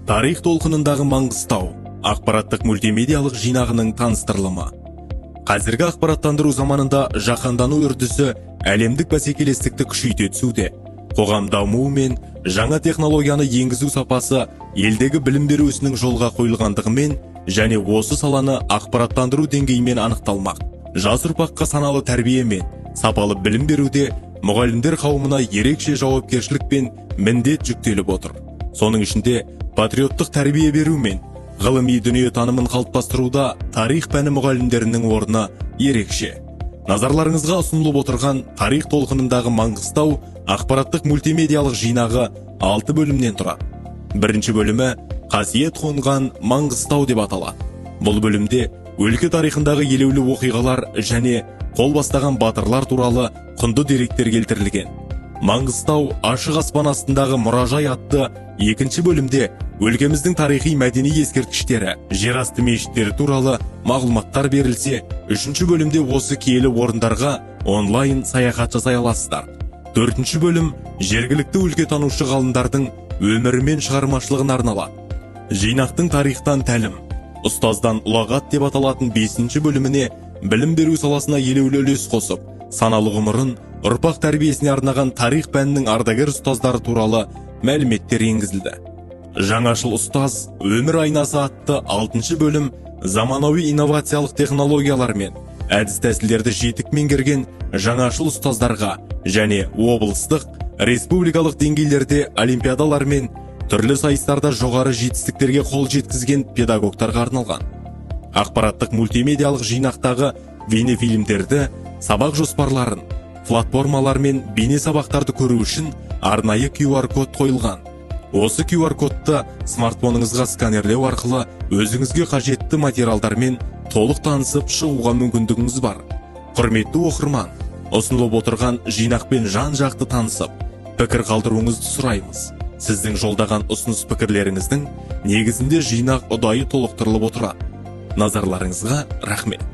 Тарих толқынындағы Маңғыстау ақпараттық мультимедиялық жинағының таныстырылымы. Қазіргі ақпараттандыру заманында жаһандану үрдісі әлемдік бәсекелестікті күшейте түсуде. Қоғам дамуы мен жаңа технологияны енгізу сапасы елдегі білім беру ісінің жолға қойылғандығымен және осы саланы ақпараттандыру деңгейімен анықталмақ. Жас ұрпаққа саналы тәрбие мен сапалы білім беруде мұғалімдер қауымына ерекше жауапкершілік пен міндет жүктеліп отыр. Соның ішінде патриоттық тәрбие беру мен ғылыми дүние танымын қалыптастыруда тарих пәні мұғалімдерінің орны ерекше. Назарларыңызға ұсынылып отырған тарих толқынындағы Маңғыстау ақпараттық мультимедиялық жинағы 6 бөлімнен тұрады. Бірінші бөлімі «Қасиет қонған Маңғыстау» деп аталады. Бұл бөлімде өлке тарихындағы елеулі оқиғалар және қол бастаған батырлар туралы құнды деректер келтірілген. Маңғыстау ашық аспан астындағы мұражай атты екінші бөлімде өлкеміздің тарихи мәдени ескерткіштері, жерасты мешіттері туралы мағлұматтар берілсе, үшінші бөлімде осы киелі орындарға онлайн саяхат жасай аласыздар. Төртінші бөлім жергілікті өлкетанушы ғалымдардың өмірі мен шығармашылығына арналады. Жинақтың тарихтан тәлім, ұстаздан ұлағат деп аталатын бесінші бөліміне білім беру саласына елеулі үлес қосып, саналы ғұмырын ұрпақ тәрбиесіне арнаған тарих пәнінің ардагер ұстаздары туралы мәліметтер енгізілді. Жаңашыл ұстаз өмір айнасы атты 6 бөлім заманауи инновациялық технологиялар мен әдіс тәсілдерді жетік меңгерген жаңашыл ұстаздарға және облыстық, республикалық деңгейлерде олимпиадалар мен түрлі сайыстарда жоғары жетістіктерге қол жеткізген педагогтарға арналған. Ақпараттық мультимедиялық жинақтағы бейнефильмдерді, сабақ жоспарларын, платформалар мен бейне сабақтарды көру үшін арнайы QR код қойылған. Осы QR кодты смартфоныңызға сканерлеу арқылы өзіңізге қажетті материалдармен толық танысып шығуға мүмкіндігіңіз бар. Құрметті оқырман, ұсынылып отырған жинақпен жан-жақты танысып, пікір қалдыруыңызды сұраймыз. Сіздің жолдаған ұсыныс пікірлеріңіздің негізінде жинақ ұдайы толықтырылып отырады. Назарларыңызға рахмет.